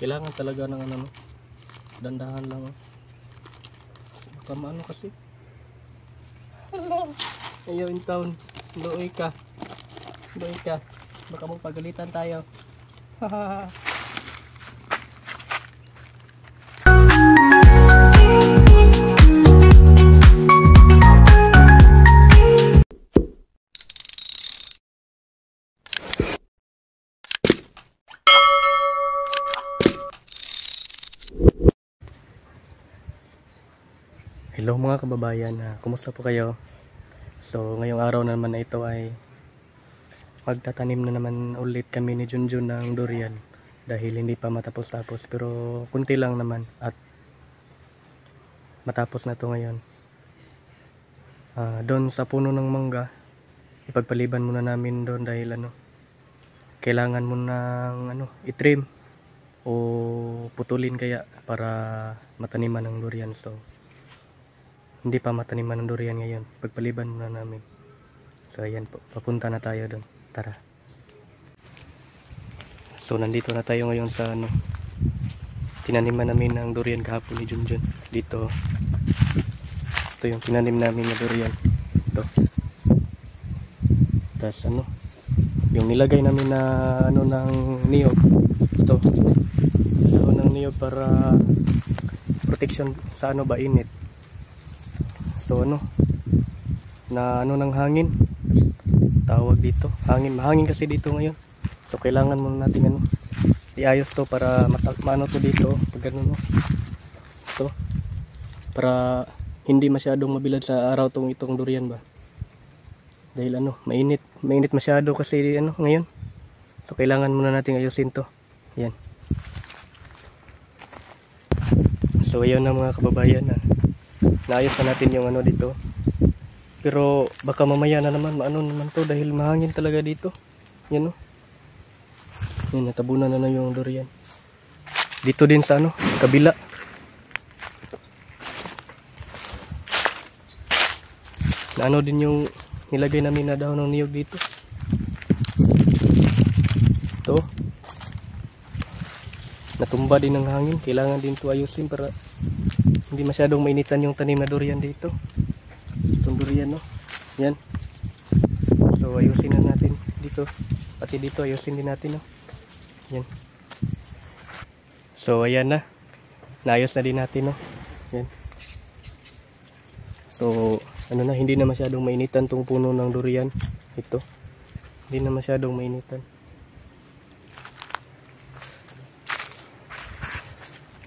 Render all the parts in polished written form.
Kailangan talaga ng ano, dandahan lang. Baka maano kasi. Ayaw in town. Doy ka. Doy ka. Baka magpagalitan tayo. Hahaha. Hello mga kababayan, kumusta po kayo? So ngayong araw na naman na ito ay magtatanim na naman ulit kami ni Junjun ng durian dahil hindi pa matapos-tapos, pero kunti lang naman at matapos na to ngayon. Doon sa puno ng mangga, ipagpaliban muna namin doon dahil kailangan mo ng itrim o putulin kaya para mataniman ng durian. So hindi pa mataniman ng durian ngayon, pagpaliban muna namin. So ayan po, papunta na tayo doon. Tara. So nandito na tayo ngayon sa tinaniman namin ng durian kahapon ni Junjun. Dito, ito yung tinanim namin na durian. Ito. Tapos yung nilagay namin na ng niyog. Ito. Ng niyog para protection sa init. So ng hangin tawag dito, mahangin kasi dito ngayon. So kailangan muna natin iayos to para maano to dito pag ito, para hindi masyadong mabilad sa araw itong durian ba, dahil mainit masyado kasi ngayon. So kailangan muna natin ayusin to. Yan. So ayan na mga kababayan, naayos na natin yung dito, pero baka mamaya na naman maano naman to dahil mahangin talaga dito. Yan yan, natabunan na yung durian dito din sa kabila. Na din yung nilagay namin na dahon ng niyog dito. Ito natumba din ng hangin, kailangan din to ayusin para hindi masyadong mainitan yung tanim na durian dito. Itong durian yan. So ayusin na natin dito, pati dito ayusin din natin yan. So ayan na, naayos na din natin yan. So hindi na masyadong mainitan tong puno ng durian. Ito, hindi na masyadong mainitan.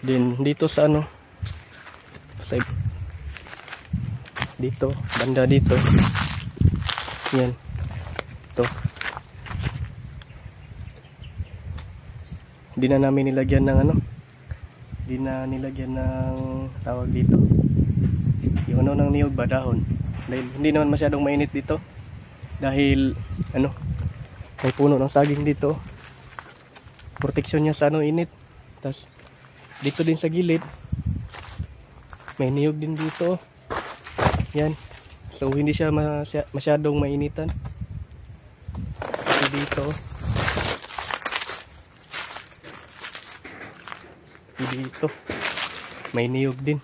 Din dito sa dito, banda dito. Yan. Ito. Hindi na namin nilagyan ng hindi na nilagyan ng tawag dito. Yung ng niyog ba, dahon. Dahil hindi naman masyadong mainit dito. Dahil may puno ng saging dito. Proteksyon niya sa init. Tapos dito din sa gilid may niyog din dito. Yan. So hindi siya masyadong mainitan. Dito may niyog din.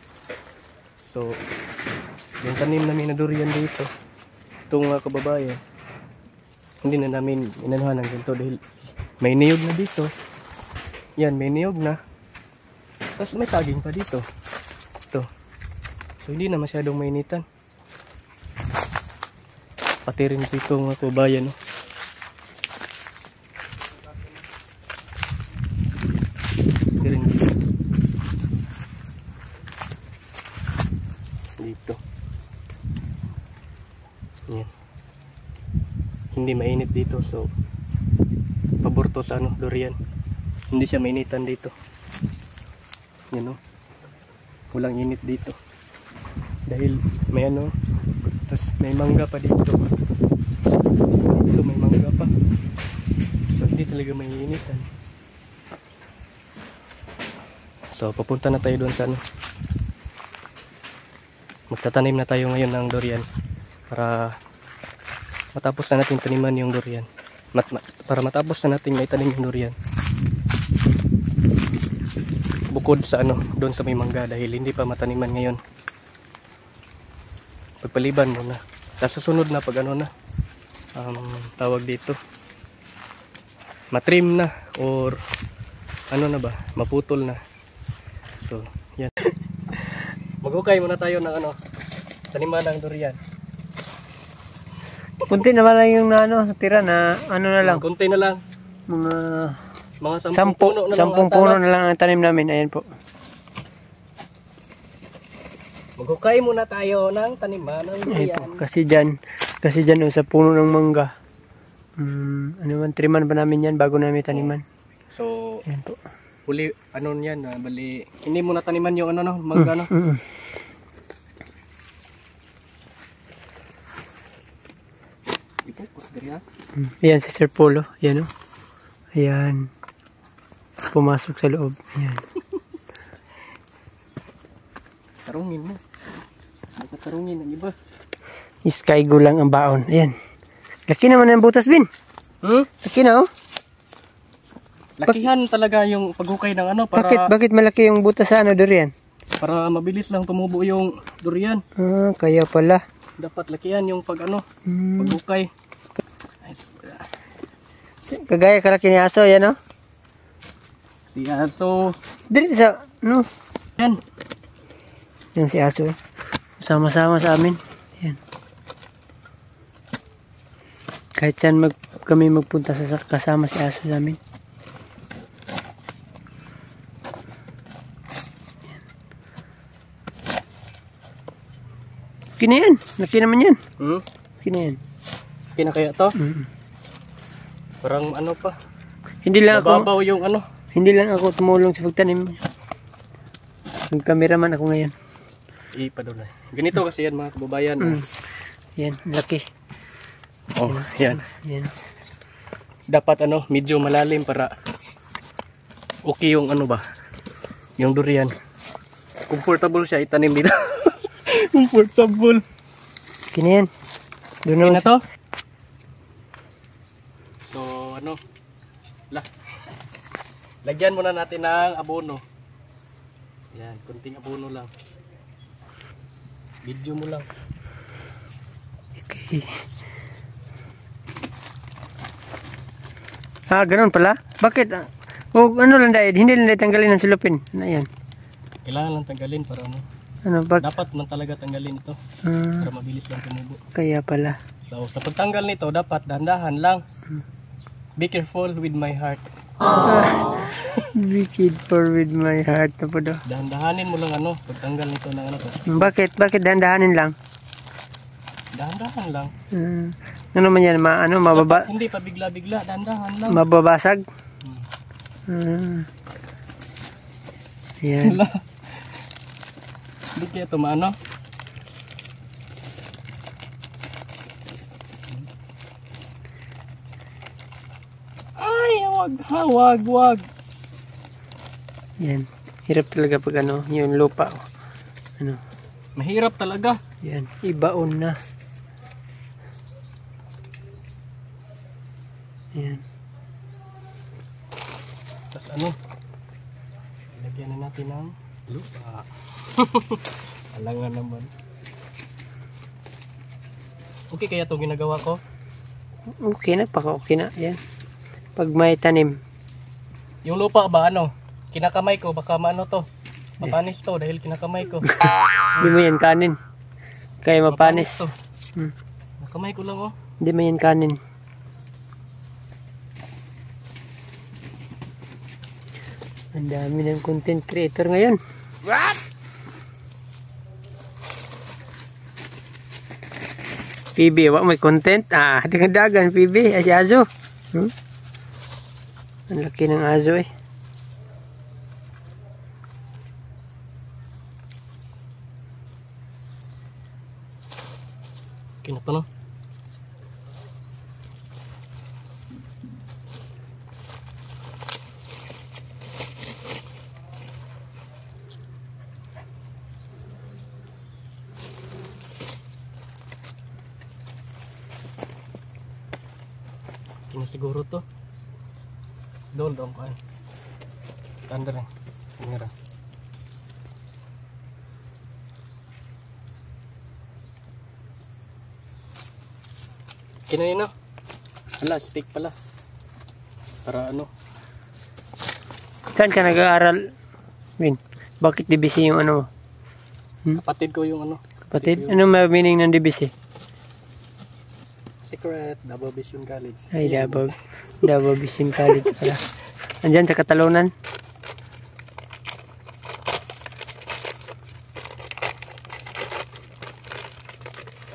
So yung tanim namin na durian dito, itong mga kababayan, hindi na namin inanuhan ng ganito dahil may niyog na dito. Yan, may niyog na. Tapos may saging pa dito. Ito. So hindi na masyadong mainitan. Pati rin dito mga kababayan pati rin dito. Yan. Hindi mainit dito, so pabor to sa durian. Hindi siya mainitan dito. Yan walang init dito dahil may tapos may mangga pa dito. Dito may mangga pa, so hindi talaga may initan. So papunta na tayo doon sa magtatanim na tayo ngayon ng durian para matapos na natin taniman yung durian. Para matapos na natin may tanim yung durian. bukod sa ano, doon sa may mangga dahil hindi pa mataniman ngayon. Pagpaliban muna. Tapos susunod na pag ano na, tawag dito, matrim na or ano na ba, maputol na. So, yan. Maghukay muna tayo ng ano, taniman ng durian. Kunti naman lang yung natira na ano na lang. Kunti na lang. Mga 10 puno na lang. 10 puno na lang ang tanim namin. Ayan po. Maghukay muna tayo ng taniman ng durian. Kasi dyan sa puno ng mangga. Ano man, triman pa namin yan bago namin taniman. So, ayan po. huli, ano yan, bali, hindi muna taniman yung ano, mangga, no? Ipupos dari ha? Ayan si Sir Polo. Ayan o. Ayan. Pumasok sa loob. Ayan. Tarungin mo. Nakatarungin ang iba. Sky go lang ang baon. Ayan. Laki naman ang butas, Bin. Laki na, oh. Lakihan talaga yung paghukay ng ano para... Bakit malaki yung butas sa durian? Para mabilis lang tumubo yung durian. Kaya pala. Dapat lakihan yung paghukay. Kagaya kalaki ni aso, yan, oh. Si aso. Dito sa, Yan. Yan si aso, eh. Sama-sama sa amin. Yan. Kahit saan kami magpunta kasama si aso sa amin. Laki na yan. Laki naman yan. Laki na yan. Laki na kaya to? Parang ano pa. Hindi lang mababaw yung ano. Hindi lang ako tumulong sa pagtanim. Nag-cameraman ako ngayon. Ipadulay. Ganito kasi yan mga kababayan. Yan, laki. Oh, yan. Yan. Dapat medyo malalim para okay yung ano ba, yung durian. Comfortable siya itanim dito. Comfortable. Okay na yan. Doon Okay naman na to? So, lagyan muna natin ng abono. Yan, kunting abono lang. Video mo lang. Okay. Ganun pala? Bakit? Ano lang dahil? Hindi lang dahil tanggalin ang silupin. Ano yan? Kailangan lang tanggalin para dapat man talaga tanggalin ito. Para mabilis lang tumubo. Kaya pala. So, sa pagtanggal nito, dapat dahan-dahan lang. Be careful with my heart. Be careful with my heart. Dahan-dahanin mo lang pagtanggal nito ng to. Bakit dahan-dahanin lang? Dahan-dahan lang. Ano man yan? Mababa? Hindi pa bigla-bigla, dahan-dahan lang. Mababasag? Yan. Hindi kaya ito maano? Ay, wag. Yan. Hirap talaga pag yung lupa. Mahirap talaga. Yan. Ibaon na. Yan. Tapos ilagyan na natin ng lupa. Alangan naman. Okay kaya itong ginagawa ko? Okay na. Okay na. Yan. Pag may tanim. Yung lupa ba kinakamay ko, baka to. Mapanis to dahil kinakamay ko. Hindi mo yan kanin. Kaya mapanis. Nakamay ko lang Hindi mo yan kanin. Ang dami ng content creator ngayon. What? PB, wak may content. Dagan PB. Si Azo. Ang laki ng azo eh. Okay na to siguro to. Dol dong kan. Tanda rin. Mira. Kinain na. Wala, stick pala. Para ano? Saan ka nag-aaral, Win? Bakit DBC yung ano mo? Kapatid ko yung ano. Kapatid? Ano meaning ng DBC? Secret, Davao Vision College. Ay, Davao Vision College pala. Andyan sa Catalonan.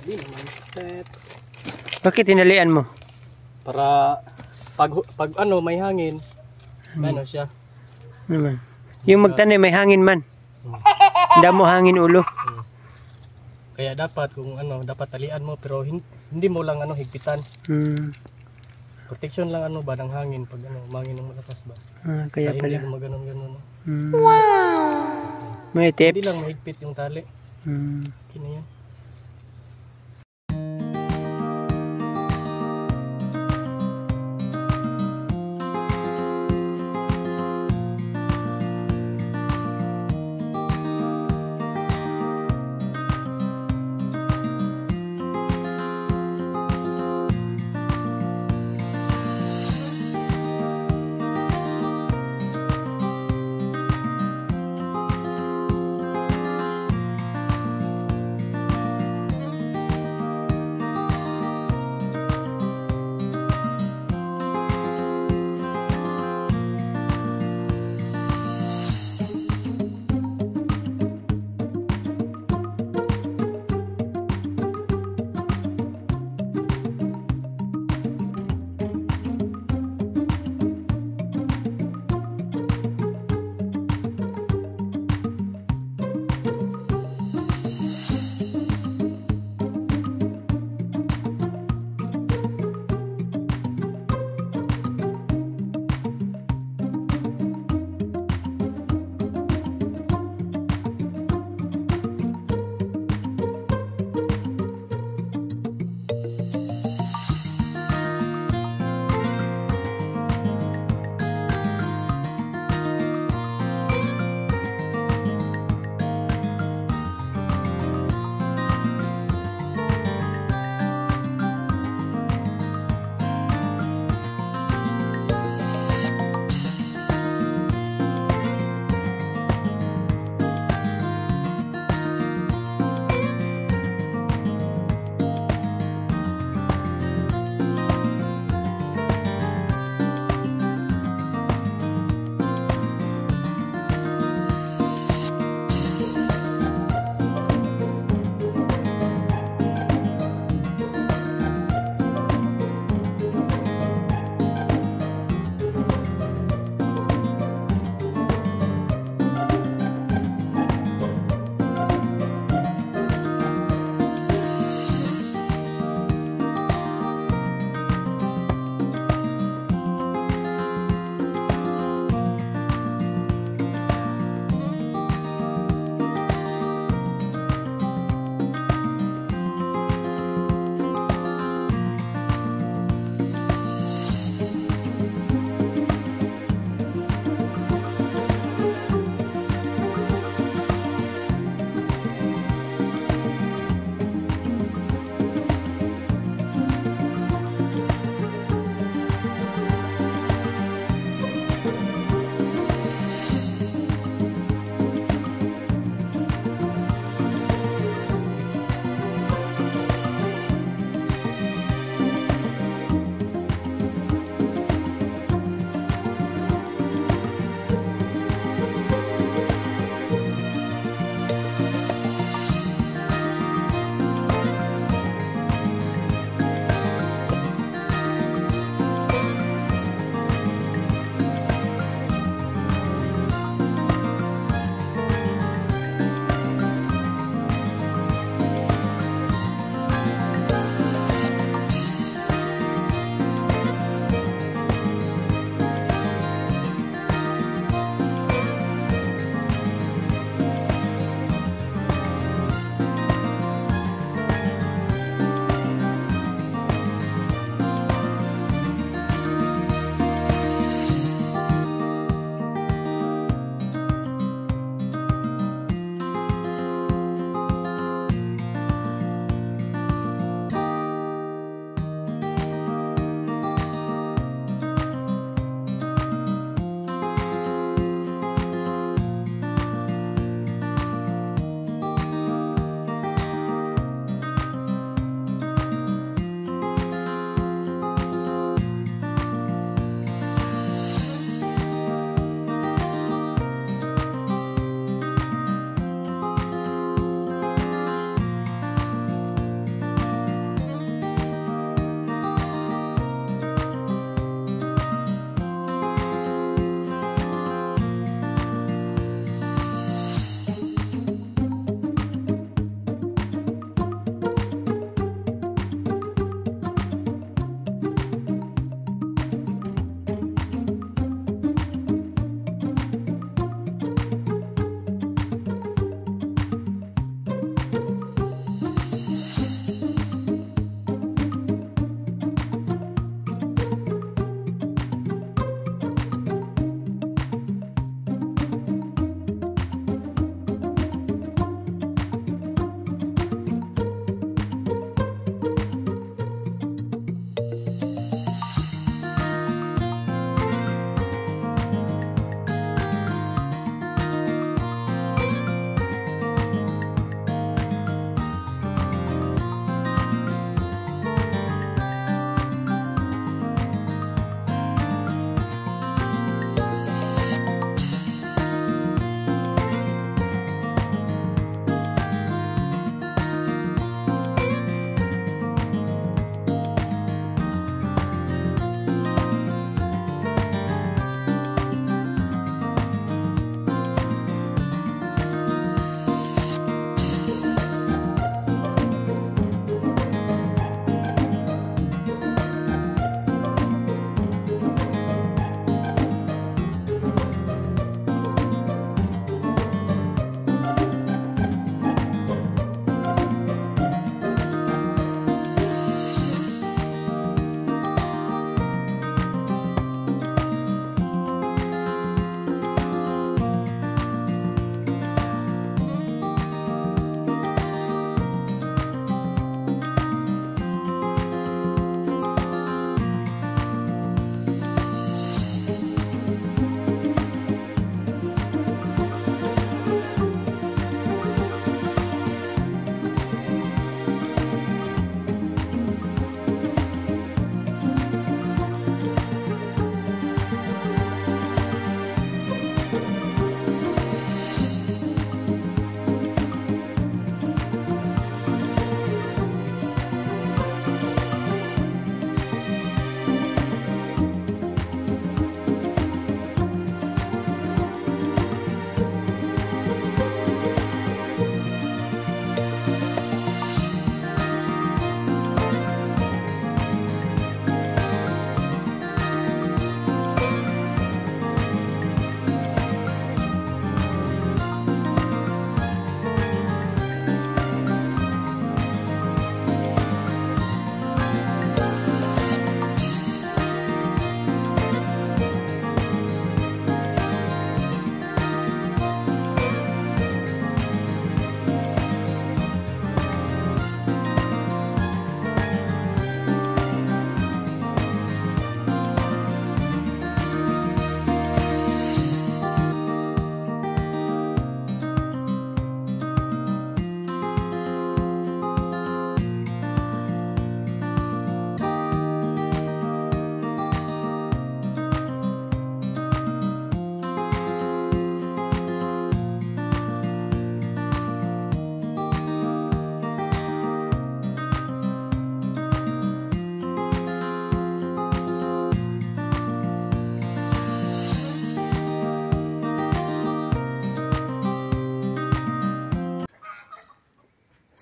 Hindi naman. Set. Bakit tinalian mo? Para pag ano may hangin, ano siya. Naman. Yung magtanim may hangin man. Hindi mo hangin ulo. Kaya dapat kung ano, dapat talian mo pero hindi mo lang ano higpitan. Protection lang ano ba ng hangin pag ano, mangin ng malakas ba. Kaya Hindi pala. gumaganon-ganon. No? May Hindi lang tips. mahigpit yung tali. Kina yan.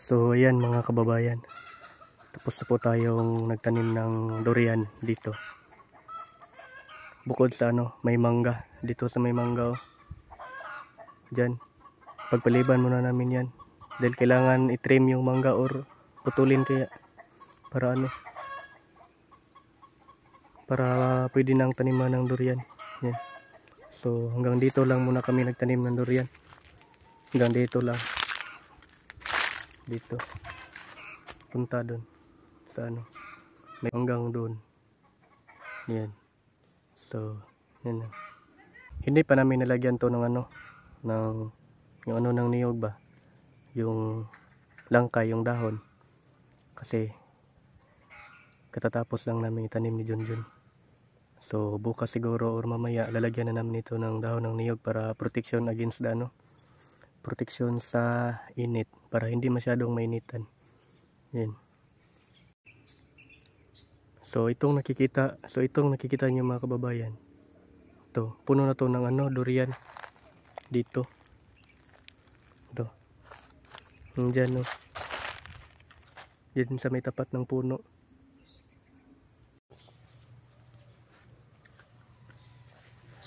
So ayan mga kababayan, tapos na po tayong nagtanim ng durian dito. Bukod sa may mangga dito sa may mangga, oh. Diyan, pagpaliban muna namin yan dahil kailangan i-trim yung mangga or putulin kaya para para pwede nang taniman ng durian. Yan. So hanggang dito lang muna kami nagtanim ng durian. Hanggang dito lang. Dito. Punta doon sa may hanggang doon. Yan. So yan. Hindi pa namin nilagyan to ng ng yung ng niyog ba. Yung langkay, yung dahon. Kasi katatapos lang namin itanim ni Junjun. So bukas siguro or mamaya lalagyan na namin ito ng dahon ng niyog para protection against the protection sa init para hindi masyadong mainitan. Yan. So itong nakikita niyo mga kababayan. Ito, puno na to ng durian dito. Ito. Diyan no. Diyan sa may tapat ng puno.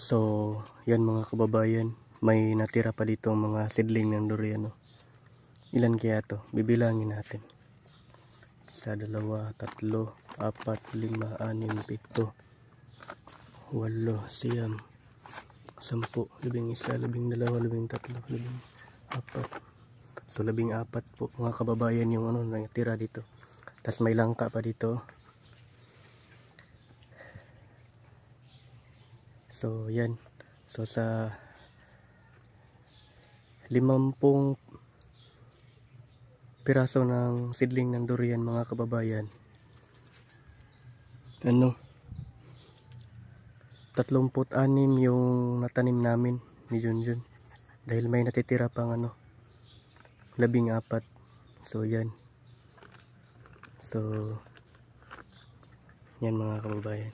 So, yan mga kababayan, may natira pa dito mga seedling ng durian. No? Ilan kaya to? Bibilangin natin. 1, 2, 3, 4, 5, 6, 7, 8, 9, 10, 11, 12, 13, 14. So 14 po mga kababayan yung natira dito. Tapos may langka pa dito. So yan. So sa 50 piraso ng seedling ng durian mga kababayan, 36 yung natanim namin ni Junjun dahil may natitira pang 14. So yan. So yan mga kababayan.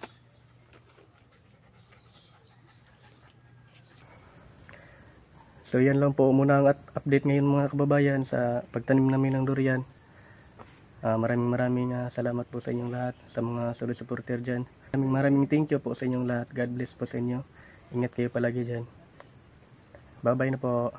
So yan lang po muna ang update ngayon mga kababayan sa pagtanim namin ng durian. Maraming salamat po sa inyong lahat, sa mga solid supporter dyan. Maraming thank you po sa inyong lahat. God bless po sa inyo. Ingat kayo palagi dyan. Bye bye na po.